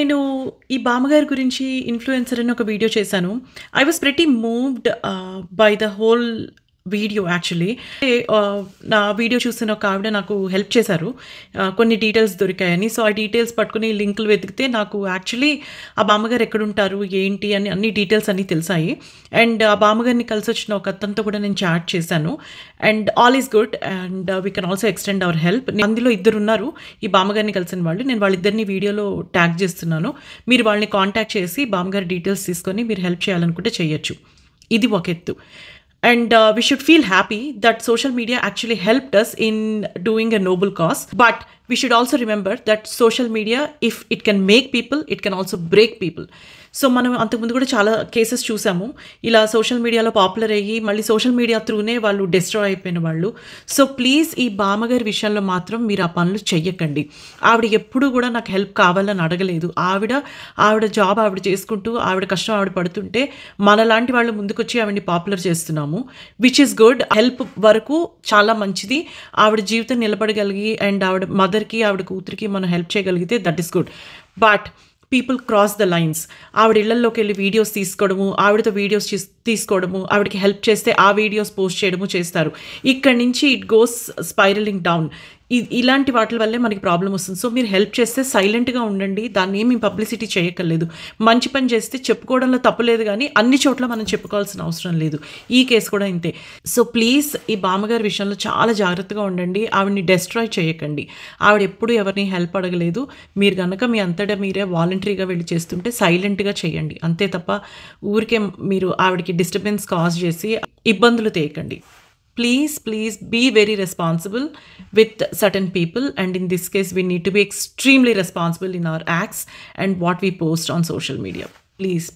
నేను ఈ బామ్మగారి గురించి ఇన్‌ఫ్లుయెన్సర్ అని ఒక వీడియో చేశాను. I was pretty moved by the whole video actually. నా వీడియో చూసిన ఒక ఆవిడ నాకు హెల్ప్ చేశారు. కొన్ని డీటెయిల్స్ దొరికాయని. సో, ఆ డీటెయిల్స్ పట్టుకొని లింకులు వెతికితే నాకు యాక్చువల్లీ ఆ బామ్మగారు ఎక్కడుంటారు, ఏంటి అని అన్ని డీటెయిల్స్ అన్నీ తెలిసాయి. అండ్ ఆ బామ్మగారిని కలిసొచ్చిన ఒక అతనితో కూడా నేను చాట్ చేశాను. And all is good and we can also extend our help. అందులో ఇద్దరున్నారు ఈ బామ్మగారిని కలిసిన వాళ్ళు. నేను వాళ్ళిద్దరిని వీడియోలో ట్యాగ్ చేస్తున్నాను. మీరు వాళ్ళని కాంటాక్ట్ చేసి బామ్మగారి డీటెయిల్స్ తీసుకొని మీరు హెల్ప్ చేయాలనుకుంటే చేయొచ్చు. ఇది ఒక ఎత్తు. And we should feel happy that social media actually helped us in doing a noble cause. But we should also remember that social media, if it can make people, it can also break people. So మనం అంతకుముందు కూడా చాలా cases చూసాము. ఇలా social మీడియాలో popular అయ్యి మళ్ళీ social media త్రూనే వాళ్ళు డిస్ట్రాయ్ అయిపోయిన వాళ్ళు. సో ప్లీజ్ ఈ బామ్మగారి విషయంలో మాత్రం మీరు ఆ పనులు చెయ్యకండి. ఆవిడ ఎప్పుడూ కూడా నాకు హెల్ప్ కావాలని అడగలేదు. ఆవిడ జాబ్ ఆవిడ చేసుకుంటూ ఆవిడ కష్టం ఆవిడ పడుతుంటే మనలాంటి వాళ్ళు ముందుకొచ్చి ఆవిడని పాపులర్ చేస్తున్నాము. Which is good. హెల్ప్ వరకు చాలా మంచిది. ఆవిడ జీవితం నిలబడగలిగి అండ్ ఆవిడ మదర్కి ఆవిడ కూతురికి మనం హెల్ప్ చేయగలిగితే that is good. But people cross the lines. ఆవిడ ఇళ్లలోకి వెళ్ళి వీడియోస్ తీసుకోవడము, ఆవిడతో వీడియోస్ తీసుకోవడము, ఆవిడకి హెల్ప్ చేస్తే ఆ వీడియోస్ పోస్ట్ చేయడము చేస్తారు. ఇక్కడి నుంచి ఇట్ గోస్ స్పైరలింగ్ డౌన్. ఇలాంటి వాటి వల్లే మనకి ప్రాబ్లం వస్తుంది. సో మీరు హెల్ప్ చేస్తే సైలెంట్గా ఉండండి. దాన్ని ఏమి పబ్లిసిటీ చేయక్కర్లేదు. మంచి పని చేస్తే చెప్పుకోవడంలో తప్పులేదు, కానీ అన్ని చోట్ల మనం చెప్పుకోవాల్సిన అవసరం లేదు. ఈ కేసు కూడా ఇంతే. సో ప్లీజ్ ఈ బామ్మగారి విషయంలో చాలా జాగ్రత్తగా ఉండండి. ఆవిడని డిస్ట్రాయ్ చేయకండి. ఆవిడ ఎప్పుడు ఎవరిని హెల్ప్ అడగలేదు. మీరు కనుక మీ అంతటా మీరే వాలంటరీగా వెళ్ళి చేస్తుంటే సైలెంట్గా చేయండి. అంతే తప్ప ఊరికే మీరు ఆవిడకి డిస్టర్బెన్స్ కాజ్ చేసి ఇబ్బందులు తేయకండి. Please be very responsible with certain people, and in this case we need to be extremely responsible in our acts and what we post on social media. Please.